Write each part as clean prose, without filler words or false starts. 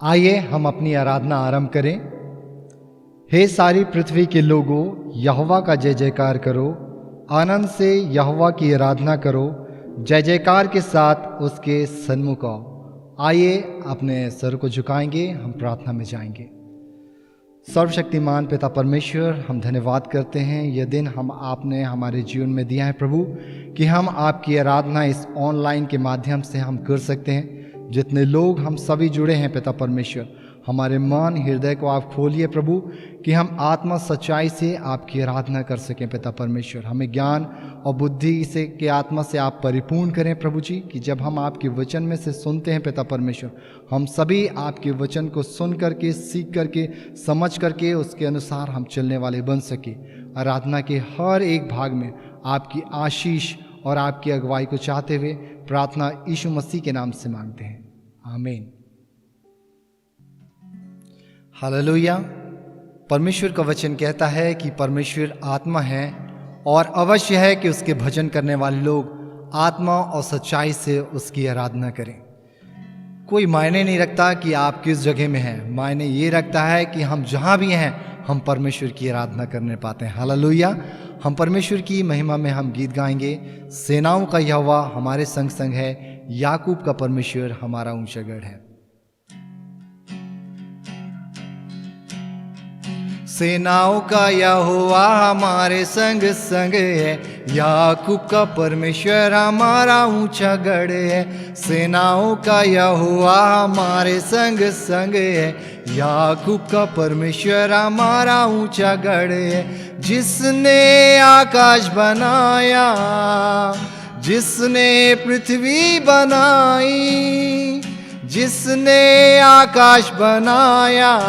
आइए हम अपनी आराधना आरंभ करें। हे सारी पृथ्वी के लोगों, यहोवा का जय जयकार करो, आनंद से यहोवा की आराधना करो, जय जयकार के साथ उसके सन्मुख आओ। आइए अपने सर को झुकाएंगे, हम प्रार्थना में जाएंगे। सर्वशक्तिमान पिता परमेश्वर, हम धन्यवाद करते हैं यह दिन हम आपने हमारे जीवन में दिया है प्रभु, कि हम आपकी आराधना इस ऑनलाइन के माध्यम से हम कर सकते हैं। जितने लोग हम सभी जुड़े हैं पिता परमेश्वर, हमारे मन हृदय को आप खोलिए प्रभु, कि हम आत्मा सच्चाई से आपकी आराधना कर सकें पिता परमेश्वर। हमें ज्ञान और बुद्धि से के आत्मा से आप परिपूर्ण करें प्रभु जी, कि जब हम आपके वचन में से सुनते हैं पिता परमेश्वर, हम सभी आपके वचन को सुन करके, सीख करके, समझ करके उसके अनुसार हम चलने वाले बन सके। आराधना के हर एक भाग में आपकी आशीष और आपकी अगुवाई को चाहते हुए प्रार्थना यीशु मसीह के नाम से मांगते हैं, आमीन। हालेलुया। परमेश्वर का वचन कहता है कि परमेश्वर आत्मा है और अवश्य है कि उसके भजन करने वाले लोग आत्मा और सच्चाई से उसकी आराधना करें। कोई मायने नहीं रखता कि आप किस जगह में हैं, मायने ये रखता है कि हम जहाँ भी हैं हम परमेश्वर की आराधना करने पाते हैं। हालेलुया। हम परमेश्वर की महिमा में हम गीत गाएंगे। सेनाओं का यहोवा हमारे संग संग है, याकूब का परमेश्वर हमारा ऊंचा गढ़ है। सेनाओं का यहोवा हमारे संग संग है, याकूब का परमेश्वर हमारा ऊंचा गढ़ है। सेनाओं का यहोवा हमारे संग संग है, याकूब का परमेश्वर हमारा ऊंचा गढ़ है। जिसने आकाश बनाया, जिसने पृथ्वी बनाई, जिसने आकाश बनाया,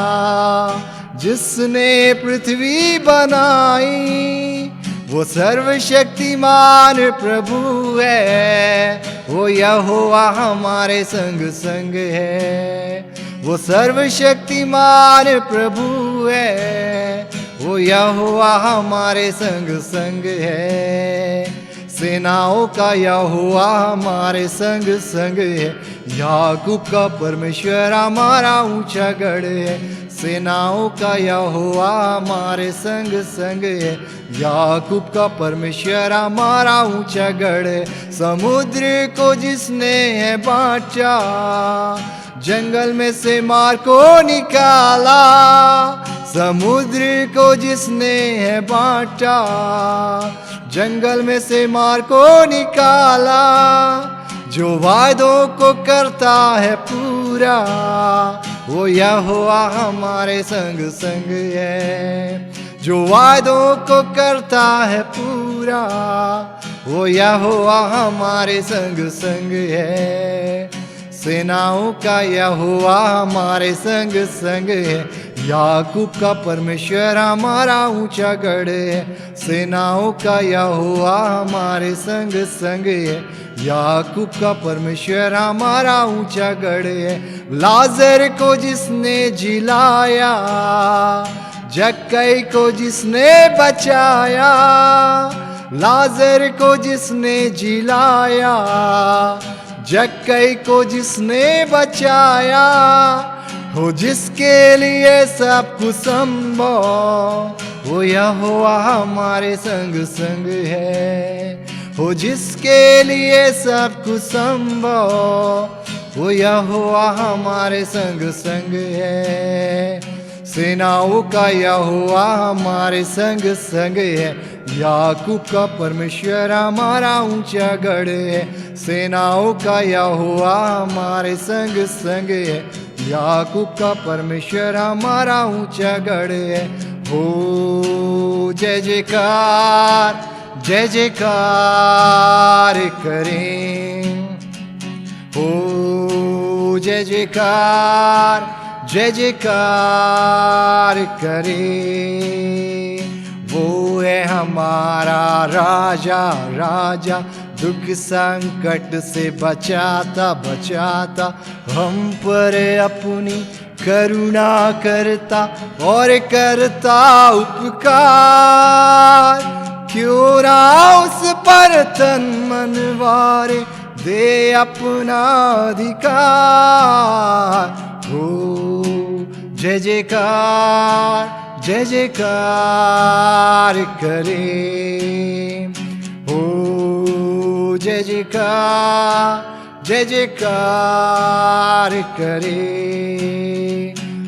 जिसने पृथ्वी बनाई, वो सर्वशक्तिमान प्रभु है। वो यहोवा हमारे संग संग है, वो सर्वशक्तिमान प्रभु है। वो यहोवा हमारे संग संग है। सेनाओं का यहोवा हमारे संग संग है, याकूब का परमेश्वर हमारा ऊंचा गढ़ है। सेनाओं का यहोवा हमारे संग संग है, याकूब का परमेश्वर हमारा ऊंचा गढ़ है। समुद्र को जिसने है बांटा, जंगल में से मार को निकाला। समुद्र को जिसने है बांटा, जंगल में से मार को निकाला। जो वादों को करता है पूरा, वो यहोवा हमारे संग संग है। जो वादों को करता है पूरा, वो यहोवा हमारे संग संग है। सेनाओं का यहोवा हमारे संग संग है, याकूब का परमेश्वर हमारा ऊंचा गढ़ है। सेनाओं का यहोवा हमारे संग संग है, याकूब का परमेश्वर हमारा ऊंचा गढ़ है। लाजर को जिसने जिलाया, जक्कई को जिसने बचाया। लाजर को जिसने जिलाया, जक्कई को जिसने बचाया। हो जिसके लिए सब कुछ संभव, वो यहोवा हमारे संग संग है। हो जिसके लिए सब कुछ संभव, वो यहोवा हमारे संग संग है। सेनाओं का यहोवा हमारे संग संग है, याकूब का परमेश्वर हमारा ऊंचा गढ़ है। सेनाओं का यहोवा हमारे संग संग है, याकूब का परमेश्वर हमारा ऊंचा गढ़ है। हो जय जयकार, जय जयकार करें। हो जय जयकार, जय जयकार करें। वो है हमारा राजा, राजा दुख संकट से बचाता बचाता। हम पर अपनी करुणा करता और करता उपकार। क्यों ना उस पर तन मन वारे, दे अपना अधिकार। हो जय जयकार करे। हो जय जयकार करे।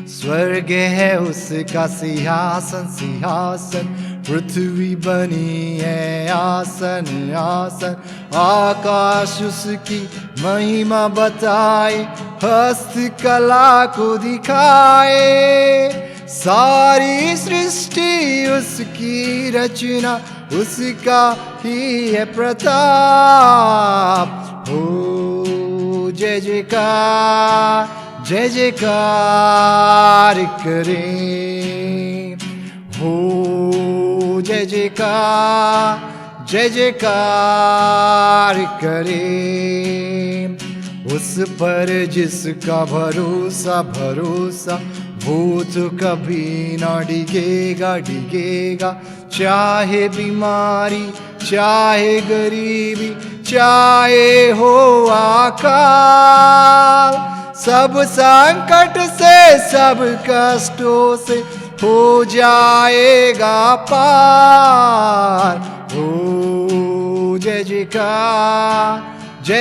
स्वर्ग है उसका सिंहासन सिंहासन, पृथ्वी बनी है आसन आसन। आकाश उसकी महिमा बताए, हस्तकला को दिखाए। सारी सृष्टि उसकी रचना, उसका ही है प्रताप। हो जय जयकार करे। हो जय जयकार करे। उस पर जिसका भरोसा भरोसा, वो तो कभी ना डिगेगा। चाहे बीमारी चाहे गरीबी चाहे हो अकाल, सब संकट से सब कष्टों से हो जाएगा पार। हो जय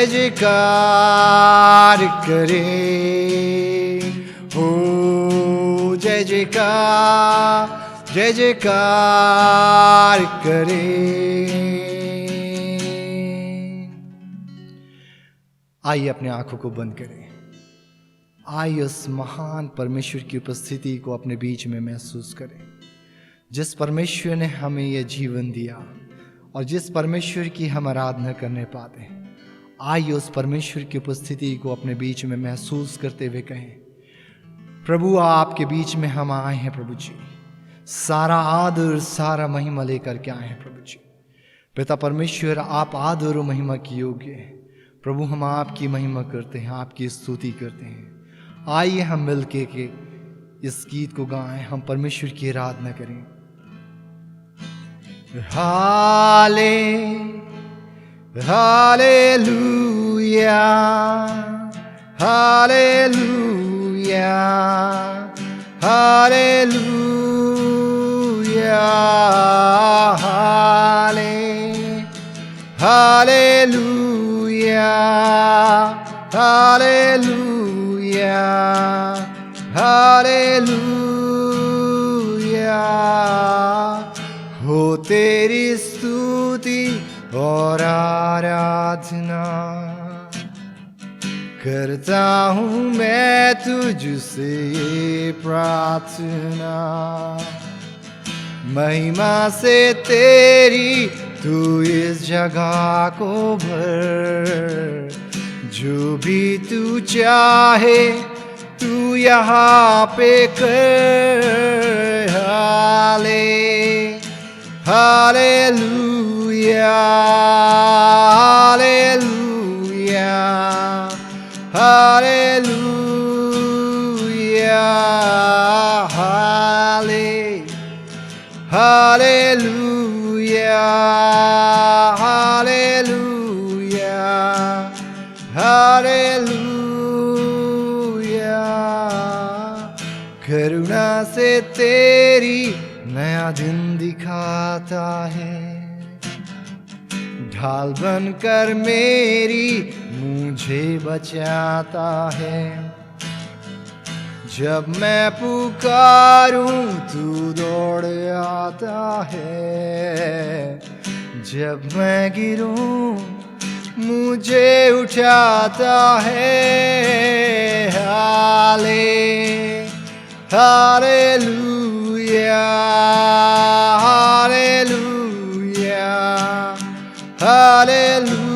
जयकार करे। हो जय जयकार करे। आइए अपने आंखों को बंद करें। आइए उस महान परमेश्वर की उपस्थिति को अपने बीच में महसूस करें, जिस परमेश्वर ने हमें यह जीवन दिया और जिस परमेश्वर की हम आराधना करने पाते हैं। आइए उस परमेश्वर की उपस्थिति को अपने बीच में महसूस करते हुए कहें, प्रभु आपके बीच में हम आए हैं। प्रभु जी सारा आदर सारा महिमा लेकर के आए हैं। प्रभु जी पिता परमेश्वर आप आदर और महिमा की योग्य हैं। प्रभु हम आपकी महिमा करते हैं, आपकी स्तुति करते हैं। आइए हम मिलके के इस गीत को गाएं, हम परमेश्वर की आराधना करें। हालेलुया हालेलुया हालेलुया हालेलुया हालेलुया हालेलुया। हो तेरी स्तुति और आराधना करता हूँ मैं तुझसे ये प्रार्थना। महिमा से तेरी तू इस जगह को भर, जो भी तू चाहे तू यहाँ पे कर। हालेलुया हालेलुया हालेलुया हालेलुया हालेलुया हालेलुया। करुणा से तेरी नया दिन दिखाता है, ढाल बनकर मेरी मुझे बचाता है। जब मैं पुकारूं तू दौड़ आता है, जब मैं गिरूं मुझे उठाता है। हालेलुया हालेलुया हालेलुया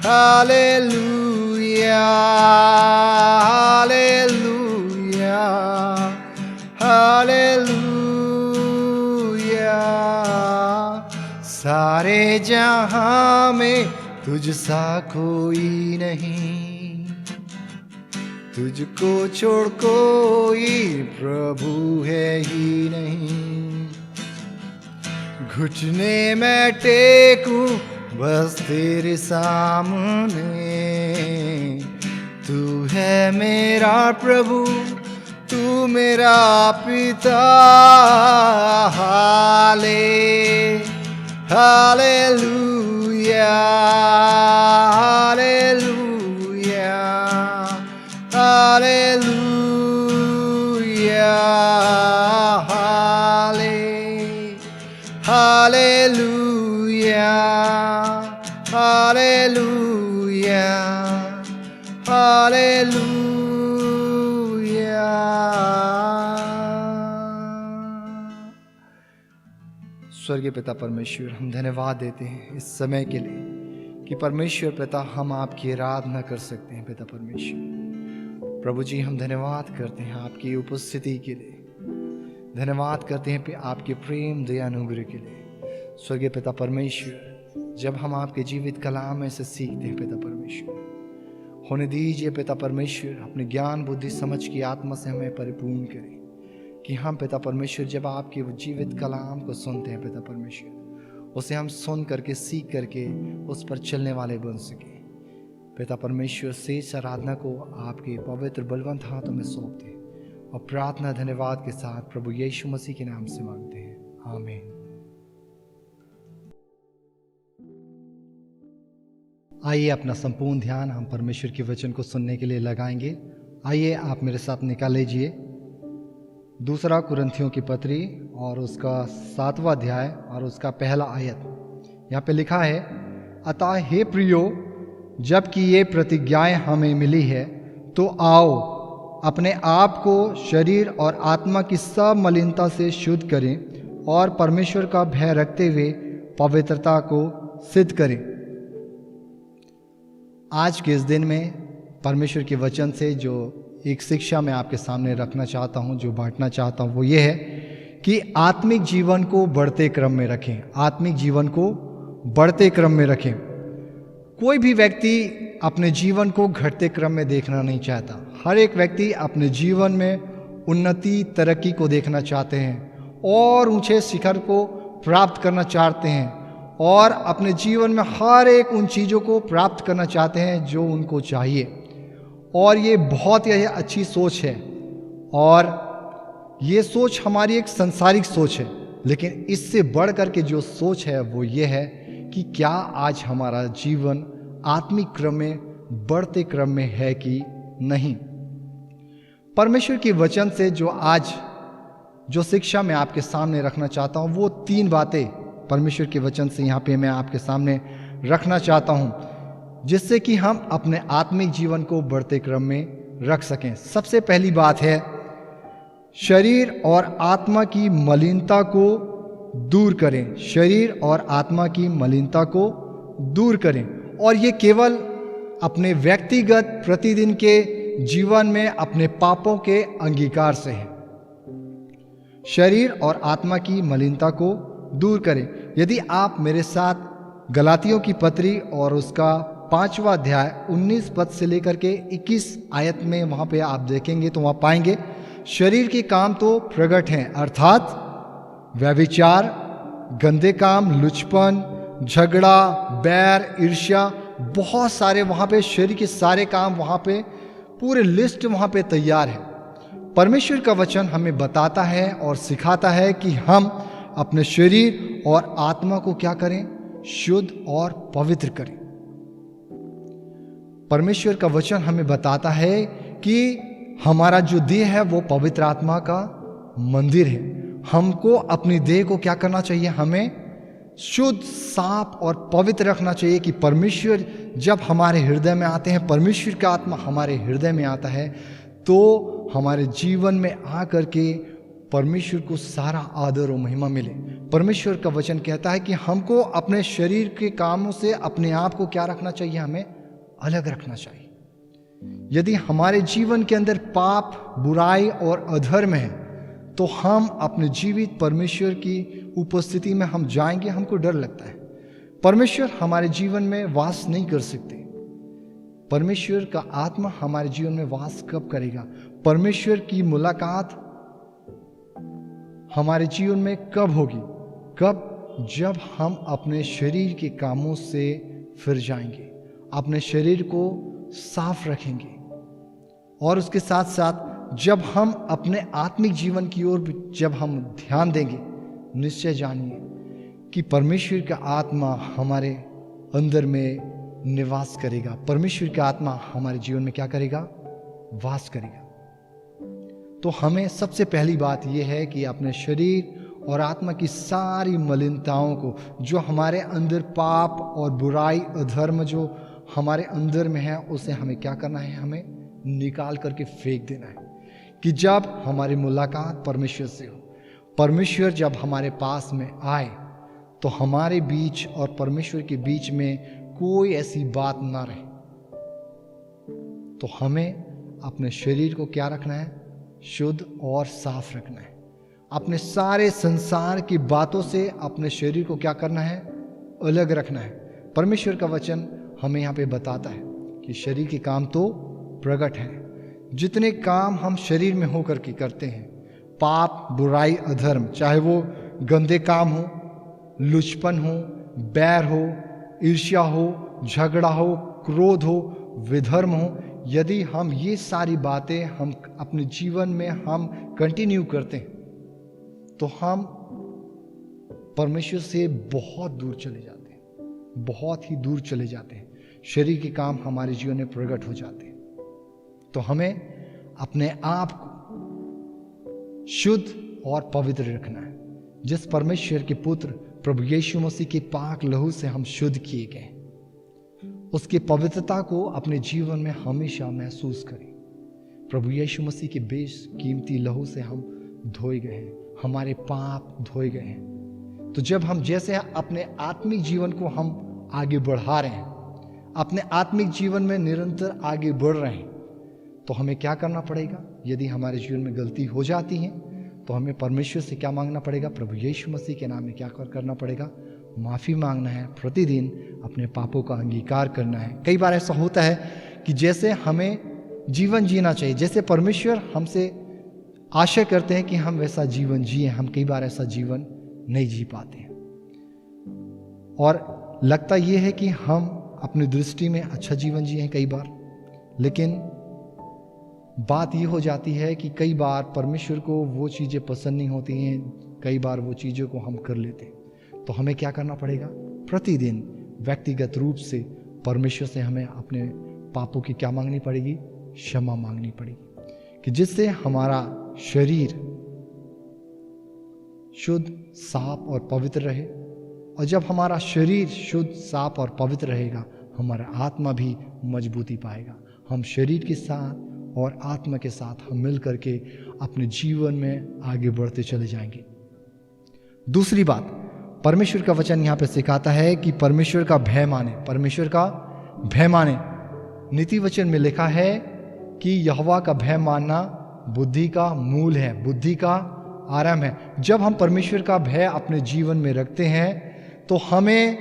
हालेलुया हालेलुया हालेलुया। सारे जहां में तुझ सा कोई नहीं, तुझको छोड़ कोई प्रभु है ही नहीं। घुटने में टेकूं बस तेरे सामने। तू है मेरा प्रभु, तू मेरा पिता। हालेलुया, हालेलुया, हालेलुया, हालेलुया, हालेलुया, हालेलुया। स्वर्गीय पिता परमेश्वर, हम धन्यवाद देते हैं इस समय के लिए कि परमेश्वर पिता हम आपकी आराधना कर सकते हैं। पिता परमेश्वर प्रभु जी, हम धन्यवाद करते हैं आपकी उपस्थिति के लिए, धन्यवाद करते हैं आपके प्रेम दया अनुग्रह के लिए। स्वर्गीय पिता परमेश्वर, जब हम आपके जीवित कलाम में से सीखते हैं पिता परमेश्वर, होने दीजिए पिता परमेश्वर अपने ज्ञान बुद्धि समझ की आत्मा से हमें परिपूर्ण करें कि हम पिता परमेश्वर जब आपके जीवित कलाम को सुनते हैं पिता परमेश्वर, उसे हम सुन करके सीख करके उस पर चलने वाले बन सके। पिता परमेश्वर शेष आराधना को आपके पवित्र बलवंत हाथों में सौंपते हैं और प्रार्थना धन्यवाद के साथ प्रभु यीशु मसीह के नाम से मांगते हैं, आमीन। आइए अपना संपूर्ण ध्यान हम परमेश्वर के वचन को सुनने के लिए लगाएंगे। आइए आप मेरे साथ निकाल लीजिए 2 कुरिन्थियों की पत्री और उसका 7वां अध्याय और उसका पहला आयत। यहाँ पे लिखा है, अतः हे प्रियो, जबकि ये प्रतिज्ञाएं हमें मिली है, तो आओ अपने आप को शरीर और आत्मा की सब मलिनता से शुद्ध करें और परमेश्वर का भय रखते हुए पवित्रता को सिद्ध करें। आज के इस दिन में परमेश्वर के वचन से जो एक शिक्षा मैं आपके सामने रखना चाहता हूं, जो बांटना चाहता हूं, वो ये है कि आत्मिक जीवन को बढ़ते क्रम में रखें। आत्मिक जीवन को बढ़ते क्रम में रखें। कोई भी व्यक्ति अपने जीवन को घटते क्रम में देखना नहीं चाहता। हर एक व्यक्ति अपने जीवन में उन्नति तरक्की को देखना चाहते हैं और ऊंचे शिखर को प्राप्त करना चाहते हैं और अपने जीवन में हर एक उन चीज़ों को प्राप्त करना चाहते हैं जो उनको चाहिए। और ये बहुत ही अच्छी सोच है और ये सोच हमारी एक सांसारिक सोच है, लेकिन इससे बढ़ कर के जो सोच है वो ये है कि क्या आज हमारा जीवन आत्मिक क्रम में बढ़ते क्रम में है कि नहीं। परमेश्वर के वचन से जो शिक्षा मैं आपके सामने रखना चाहता हूँ, वो 3 बातें परमेश्वर के वचन से यहाँ पे मैं आपके सामने रखना चाहता हूँ, जिससे कि हम अपने आत्मिक जीवन को बढ़ते क्रम में रख सकें। सबसे पहली बात है, शरीर और आत्मा की मलिनता को दूर करें। शरीर और आत्मा की मलिनता को दूर करें, और ये केवल अपने व्यक्तिगत प्रतिदिन के जीवन में अपने पापों के अंगीकार से है। शरीर और आत्मा की मलिनता को दूर करें। यदि आप मेरे साथ गलातियों की पत्री और उसका 5वां अध्याय 19 पद से लेकर के 21 आयत में वहाँ पे आप देखेंगे तो वहाँ पाएंगे, शरीर के काम तो प्रकट हैं, अर्थात व्यभिचार, गंदे काम, लुचपन, झगड़ा, बैर, ईर्ष्या, बहुत सारे वहाँ पे शरीर के सारे काम वहाँ पे पूरे लिस्ट वहाँ पे तैयार है। परमेश्वर का वचन हमें बताता है और सिखाता है कि हम अपने शरीर और आत्मा को क्या करें, शुद्ध और पवित्र करें। परमेश्वर का वचन हमें बताता है कि हमारा जो देह है वो पवित्र आत्मा का मंदिर है। हमको अपनी देह को क्या करना चाहिए, हमें शुद्ध, साफ और पवित्र रखना चाहिए कि परमेश्वर जब हमारे हृदय में आते हैं, परमेश्वर का आत्मा हमारे हृदय में आता है, तो हमारे जीवन में आकर के परमेश्वर को सारा आदर और महिमा मिले। परमेश्वर का वचन कहता है कि हमको अपने शरीर के कामों से अपने आप को क्या रखना चाहिए, हमें अलग रखना चाहिए। यदि हमारे जीवन के अंदर पाप, बुराई और अधर्म है, तो हम अपने जीवित परमेश्वर की उपस्थिति में हम जाएंगे, हमको डर लगता है। परमेश्वर हमारे जीवन में वास नहीं कर सकते। परमेश्वर का आत्मा हमारे जीवन में वास कब करेगा, परमेश्वर की मुलाकात हमारे जीवन में कब होगी, कब जब हम अपने शरीर के कामों से फिर जाएंगे, अपने शरीर को साफ रखेंगे, और उसके साथ साथ जब हम अपने आत्मिक जीवन की ओर जब हम ध्यान देंगे, निश्चय जानिए कि परमेश्वर का आत्मा हमारे अंदर में निवास करेगा। परमेश्वर का आत्मा हमारे जीवन में क्या करेगा? वास करेगा। तो हमें सबसे पहली बात यह है कि अपने शरीर और आत्मा की सारी मलिनताओं को, जो हमारे अंदर पाप और बुराई अधर्म जो हमारे अंदर में है, उसे हमें क्या करना है? हमें निकाल करके फेंक देना है। कि जब हमारी मुलाकात परमेश्वर से हो, परमेश्वर जब हमारे पास में आए, तो हमारे बीच और परमेश्वर के बीच में कोई ऐसी बात ना रहे। तो हमें अपने शरीर को क्या रखना है? शुद्ध और साफ रखना है। अपने सारे संसार की बातों से अपने शरीर को क्या करना है? अलग रखना है। परमेश्वर का वचन हमें यहाँ पे बताता है कि शरीर के काम तो प्रकट है। जितने काम हम शरीर में होकर के करते हैं, पाप, बुराई, अधर्म, चाहे वो गंदे काम हो, लुचपन हो, बैर हो, ईर्ष्या हो, झगड़ा हो, क्रोध हो, विधर्म हो, यदि हम ये सारी बातें हम अपने जीवन में हम कंटिन्यू करते हैं, तो हम परमेश्वर से बहुत दूर चले जाते हैं, बहुत ही दूर चले जाते हैं। शरीर के काम हमारे जीवन में प्रकट हो जाते हैं। तो हमें अपने आप को शुद्ध और पवित्र रखना है। जिस परमेश्वर के पुत्र प्रभु यीशु मसीह के पाक लहू से हम शुद्ध किए गए, उसकी पवित्रता को अपने जीवन में हमेशा महसूस करें। प्रभु यीशु मसीह के बेशकीमती लहू से हम धोए गए हैं, हमारे पाप धोए गए हैं। तो जब हम जैसे अपने आत्मिक जीवन को हम आगे बढ़ा रहे हैं, अपने आत्मिक जीवन में निरंतर आगे बढ़ रहे हैं, तो हमें क्या करना पड़ेगा? यदि हमारे जीवन में गलती हो जाती है, तो हमें परमेश्वर से क्या मांगना पड़ेगा? प्रभु यीशु मसीह के नाम में क्या करना पड़ेगा? माफ़ी मांगना है। प्रतिदिन अपने पापों का अंगीकार करना है। कई बार ऐसा होता है कि जैसे हमें जीवन जीना चाहिए, जैसे परमेश्वर हमसे आशा करते हैं कि हम वैसा जीवन जिए, हम कई बार ऐसा जीवन नहीं जी पाते हैं। और लगता यह है कि हम अपनी दृष्टि में अच्छा जीवन जिए हैं कई बार, लेकिन बात ये हो जाती है कि कई बार परमेश्वर को वो चीज़ें पसंद नहीं होती हैं, कई बार वो चीज़ों को हम कर लेते हैं। तो हमें क्या करना पड़ेगा? प्रतिदिन व्यक्तिगत रूप से परमेश्वर से हमें अपने पापों की क्या मांगनी पड़ेगी? क्षमा मांगनी पड़ेगी, कि जिससे हमारा शरीर शुद्ध, साफ और पवित्र रहे। और जब हमारा शरीर शुद्ध, साफ और पवित्र रहेगा, हमारा आत्मा भी मजबूती पाएगा। हम शरीर के साथ और आत्मा के साथ हम मिल करके अपने जीवन में आगे बढ़ते चले जाएंगे। दूसरी बात, परमेश्वर का वचन यहाँ पे सिखाता है कि परमेश्वर का भय माने। परमेश्वर का भय माने। नीति वचन में लिखा है कि यहोवा का भय मानना बुद्धि का मूल है, बुद्धि का आरंभ है। जब हम परमेश्वर का भय अपने जीवन में रखते हैं, तो हमें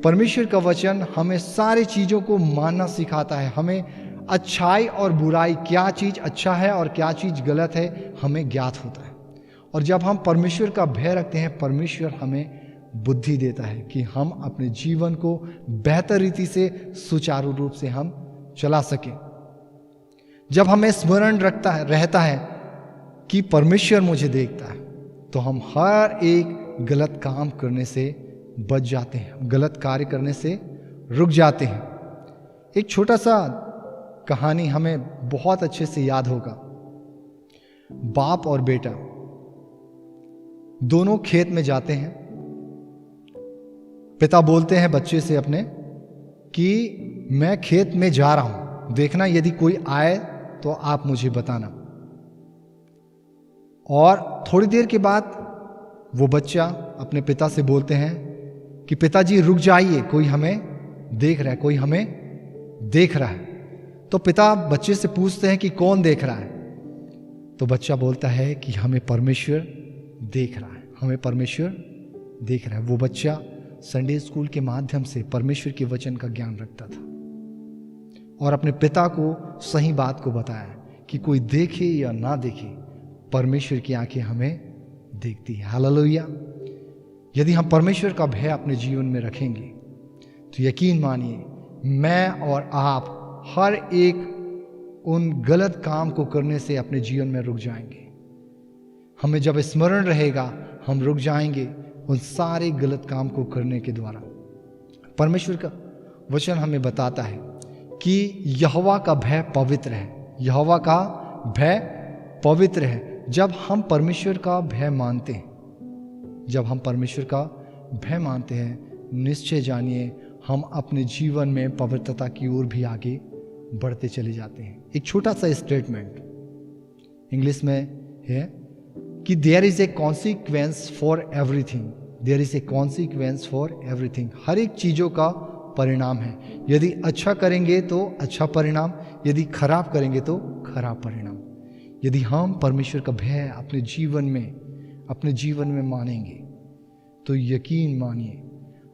परमेश्वर का वचन हमें सारी चीज़ों को मानना सिखाता है। हमें अच्छाई और बुराई, क्या चीज़ अच्छा है और क्या चीज़ गलत है, हमें ज्ञात होता है। और जब हम परमेश्वर का भय रखते हैं, परमेश्वर हमें बुद्धि देता है कि हम अपने जीवन को बेहतर रीति से, सुचारू रूप से हम चला सकें। जब हमें स्मरण रहता है कि परमेश्वर मुझे देखता है, तो हम हर एक गलत काम करने से बच जाते हैं, गलत कार्य करने से रुक जाते हैं। एक छोटा सा कहानी हमें बहुत अच्छे से याद होगा। बाप और बेटा दोनों खेत में जाते हैं। पिता बोलते हैं बच्चे से अपने कि मैं खेत में जा रहा हूं, देखना यदि कोई आए तो आप मुझे बताना। और थोड़ी देर के बाद वो बच्चा अपने पिता से बोलते हैं कि पिताजी रुक जाइए, कोई हमें देख रहा है, कोई हमें देख रहा है। तो पिता बच्चे से पूछते हैं कि कौन देख रहा है? तो बच्चा बोलता है कि हमें परमेश्वर देख रहा है, हमें परमेश्वर देख रहा है। वो बच्चा संडे स्कूल के माध्यम से परमेश्वर के वचन का ज्ञान रखता था और अपने पिता को सही बात को बताया कि कोई देखे या ना देखे, परमेश्वर की आंखें हमें देखती है। हालेलुया। यदि हम परमेश्वर का भय अपने जीवन में रखेंगे तो यकीन मानिए मैं और आप हर एक उन गलत काम को करने से अपने जीवन में रुक जाएंगे। हमें जब स्मरण रहेगा हम रुक जाएंगे उन सारे गलत काम को करने के द्वारा। परमेश्वर का वचन हमें बताता है कि यहोवा का भय पवित्र है। यहोवा का भय पवित्र है। जब हम परमेश्वर का भय मानते हैं, जब हम परमेश्वर का भय मानते हैं, निश्चय जानिए हम अपने जीवन में पवित्रता की ओर भी आगे बढ़ते चले जाते हैं। एक छोटा सा स्टेटमेंट इंग्लिश में है कि there is a consequence for everything. There is a consequence for everything. हर एक चीज़ों का परिणाम है। यदि अच्छा करेंगे तो अच्छा परिणाम, यदि खराब करेंगे तो खराब परिणाम। यदि हम परमेश्वर का भय अपने जीवन में मानेंगे तो यकीन मानिए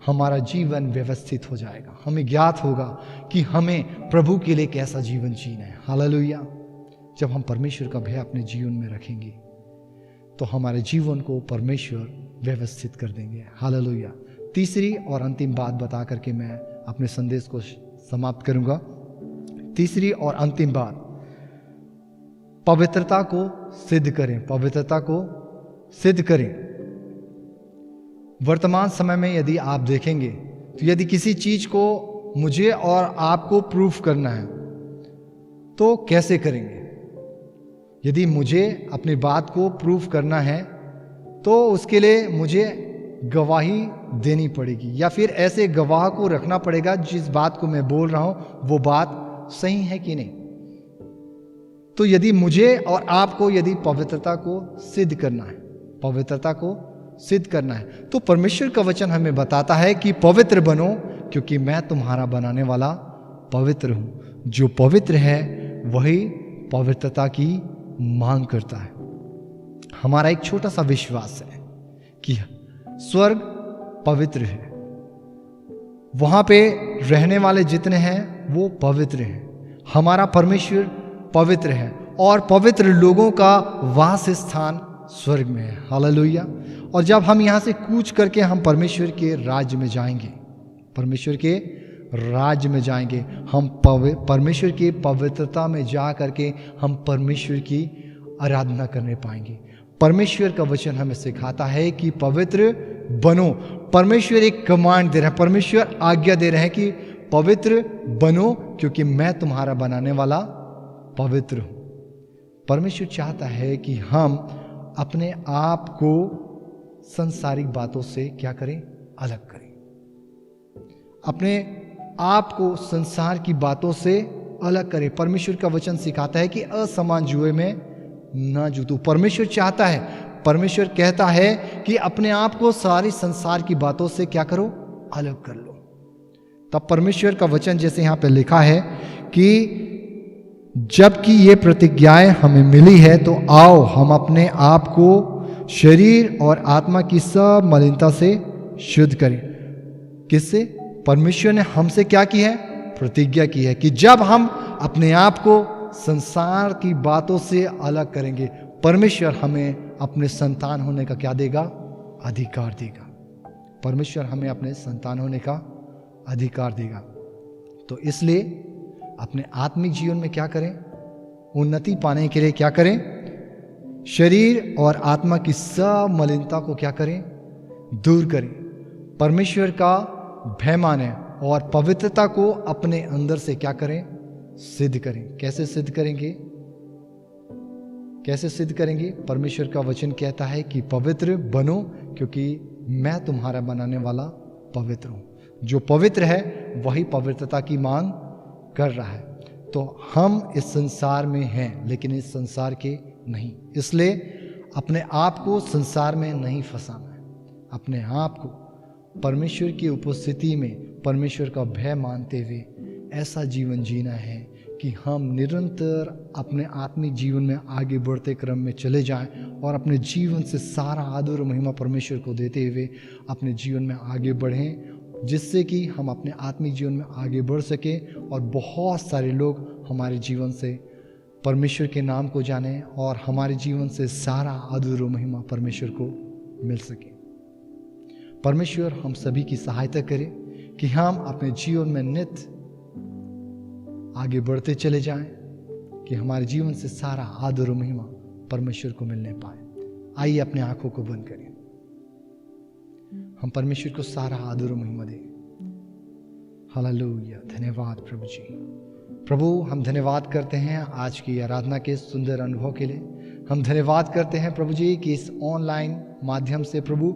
हमारा जीवन व्यवस्थित हो जाएगा। हमें ज्ञात होगा कि हमें प्रभु के लिए कैसा जीवन जीना है। हालेलुया। जब हम परमेश्वर का भय अपने जीवन में रखेंगे तो हमारे जीवन को परमेश्वर व्यवस्थित कर देंगे। हालेलुया। तीसरी और अंतिम बात बता करके मैं अपने संदेश को समाप्त करूंगा। तीसरी और अंतिम बात, पवित्रता को सिद्ध करें। पवित्रता को सिद्ध करें। वर्तमान समय में यदि आप देखेंगे तो यदि किसी चीज को मुझे और आपको प्रूफ करना है तो कैसे करेंगे? यदि मुझे अपनी बात को प्रूफ करना है तो उसके लिए मुझे गवाही देनी पड़ेगी या फिर ऐसे गवाह को रखना पड़ेगा जिस बात को मैं बोल रहा हूं वो बात सही है कि नहीं। तो यदि मुझे और आपको यदि पवित्रता को सिद्ध करना है, पवित्रता को सिद्ध करना है, तो परमेश्वर का वचन हमें बताता है कि पवित्र बनो क्योंकि मैं तुम्हारा बनाने वाला पवित्र हूं। जो पवित्र है वही पवित्रता की मांग करता है। हमारा एक छोटा सा विश्वास है कि स्वर्ग पवित्र है, वहां पे रहने वाले जितने हैं वो पवित्र हैं। हमारा परमेश्वर पवित्र है और पवित्र लोगों का वास स्थान स्वर्ग में है। हालेलुया। और जब हम यहां से कूच करके हम परमेश्वर के राज्य में जाएंगे, परमेश्वर के राज्य में जाएंगे, हम परमेश्वर की पवित्रता में जा करके हम परमेश्वर की आराधना करने पाएंगे। परमेश्वर का वचन हमें सिखाता है कि पवित्र बनो। परमेश्वर एक कमांड दे रहा है, परमेश्वर आज्ञा दे रहे हैं कि पवित्र बनो क्योंकि मैं तुम्हारा बनाने वाला पवित्र हूं। परमेश्वर चाहता है कि हम अपने आप को संसारिक बातों से क्या करें? अलग करें। अपने आप को संसार की बातों से अलग करें। परमेश्वर का वचन सिखाता है कि असमान जुए में ना जूतो। परमेश्वर चाहता है, परमेश्वर कहता है कि अपने आप को सारी संसार की बातों से क्या करो? अलग कर लो। तब परमेश्वर का वचन जैसे यहां पे लिखा है कि जबकि ये प्रतिज्ञाएं हमें मिली है तो आओ हम अपने आप को शरीर और आत्मा की सब मलिनता से शुद्ध करें। किससे? परमेश्वर ने हमसे क्या की है? प्रतिज्ञा की है कि जब हम अपने आप को संसार की बातों से अलग करेंगे, परमेश्वर हमें अपने संतान होने का क्या देगा? अधिकार देगा। परमेश्वर हमें अपने संतान होने का अधिकार देगा। तो इसलिए अपने आत्मिक जीवन में क्या करें? उन्नति पाने के लिए क्या करें? शरीर और आत्मा की सब मलिनता को क्या करें? दूर करें। परमेश्वर का भय माने और पवित्रता को अपने अंदर से क्या करें? सिद्ध करें। कैसे सिद्ध करेंगे? कैसे सिद्ध करेंगे? परमेश्वर का वचन कहता है कि पवित्र बनो क्योंकि मैं तुम्हारा बनाने वाला पवित्र हूं। जो पवित्र है वही पवित्रता की मांग कर रहा है। तो हम इस संसार में हैं लेकिन इस संसार के नहीं। इसलिए अपने आप को संसार में नहीं फंसाना है। अपने आप को परमेश्वर की उपस्थिति में परमेश्वर का भय मानते हुए ऐसा जीवन जीना है कि हम निरंतर अपने आत्मिक जीवन में आगे बढ़ते क्रम में चले जाएं और अपने जीवन से सारा आदर और महिमा परमेश्वर को देते हुए अपने जीवन में आगे बढ़ें, जिससे कि हम अपने आत्मिक जीवन में आगे बढ़ सकें और बहुत सारे लोग हमारे जीवन से परमेश्वर के नाम को जानें और हमारे जीवन से सारा आदर और महिमा परमेश्वर को मिल सके। परमेश्वर हम सभी की सहायता करें कि हम अपने जीवन में नित्य आगे बढ़ते चले जाएं, कि हमारे जीवन से सारा आदर और महिमा परमेश्वर को मिलने पाए। आइए अपने आंखों को बंद करें, हम परमेश्वर को सारा आदर और महिमा दें। हालेलुया, धन्यवाद प्रभु जी। प्रभु हम धन्यवाद करते हैं आज की आराधना के सुंदर अनुभव के लिए। हम धन्यवाद करते हैं प्रभु जी कि इस ऑनलाइन माध्यम से प्रभु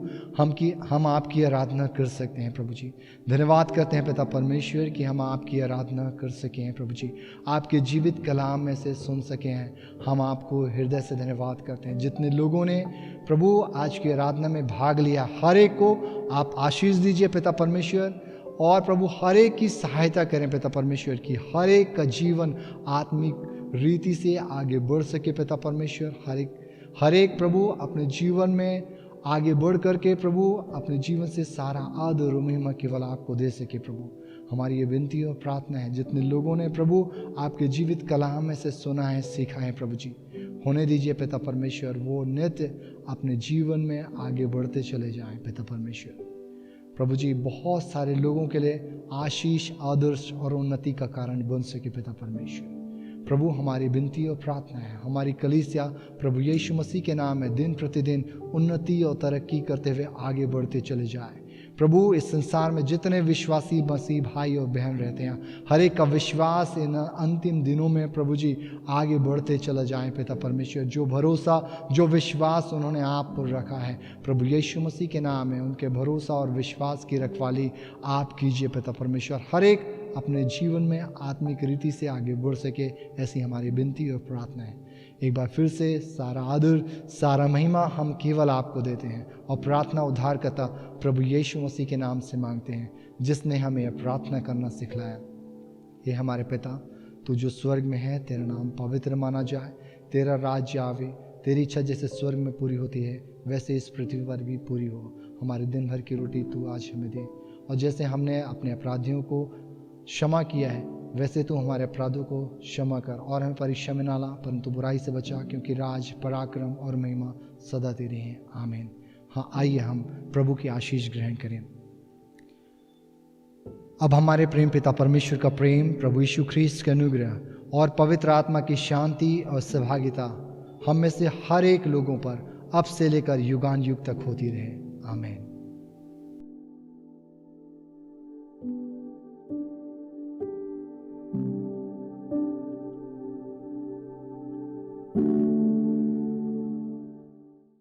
हम आपकी आराधना कर सकते हैं प्रभु जी। धन्यवाद करते हैं पिता परमेश्वर कि हम आपकी आराधना कर सके हैं प्रभु जी, आपके जीवित कलाम में से सुन सके हैं। हम आपको हृदय से धन्यवाद करते हैं। जितने लोगों ने प्रभु आज की आराधना में भाग लिया, हर एक को आप आशीष दीजिए पिता परमेश्वर, और प्रभु हर एक की सहायता करें पिता परमेश्वर की हर एक का जीवन आत्मिक रीति से आगे बढ़ सके पिता परमेश्वर। हर एक प्रभु अपने जीवन में आगे बढ़ करके प्रभु अपने जीवन से सारा आदर और महिमा केवल आपको दे सके प्रभु। हमारी ये विनती और प्रार्थना है, जितने लोगों ने प्रभु आपके जीवित कलाम में से सुना है, सीखा है प्रभु जी, होने दीजिए पिता परमेश्वर वो नित्य अपने जीवन में आगे बढ़ते चले जाएं पिता परमेश्वर। प्रभु जी बहुत सारे लोगों के लिए आशीष, आदर्श और उन्नति का कारण बन सके पिता परमेश्वर। प्रभु हमारी विनती और प्रार्थना है, हमारी कलीसिया प्रभु यीशु मसीह के नाम में दिन प्रतिदिन उन्नति और तरक्की करते हुए आगे बढ़ते चले जाए। प्रभु इस संसार में जितने विश्वासी मसीह भाई और बहन रहते हैं, हर एक का विश्वास इन अंतिम दिनों में प्रभु जी आगे बढ़ते चला जाए पिता परमेश्वर। जो भरोसा, जो विश्वास उन्होंने आप पर रखा है प्रभु यीशु मसीह के नाम में, उनके भरोसा और विश्वास की रखवाली आप कीजिए पिता परमेश्वर। हर एक अपने जीवन में आत्मिक रीति से आगे बढ़ सके, ऐसी हमारी विनती और प्रार्थना है। एक बार फिर से सारा आदर, सारा महिमा हम केवल आपको देते हैं और प्रार्थना उद्धारकर्ता प्रभु यीशु मसीह के नाम से मांगते हैं, जिसने हमें प्रार्थना करना सिखलाया। हे हमारे पिता, तू जो स्वर्ग में है, तेरा नाम पवित्र माना जाए, तेरा राज्य आवे, तेरी इच्छा जैसे स्वर्ग में पूरी होती है वैसे इस पृथ्वी पर भी पूरी हो। हमारे दिन भर की रोटी तू आज हमें दे, और जैसे हमने अपने अपराधियों को क्षमा किया है वैसे तू हमारे अपराधों को क्षमा कर, और हमें परीक्षा में ना ला परंतु बुराई से बचा, क्योंकि राज, पराक्रम और महिमा सदा तेरी है। आमीन। हाँ, आइए हम प्रभु की आशीष ग्रहण करें। अब हमारे प्रेम पिता परमेश्वर का प्रेम, प्रभु यीशु ख्रीस्त के अनुग्रह और पवित्र आत्मा की शांति और सहभागिता हम में से हर एक लोगों पर अब से लेकर युगान युग तक होती रहे। आमीन।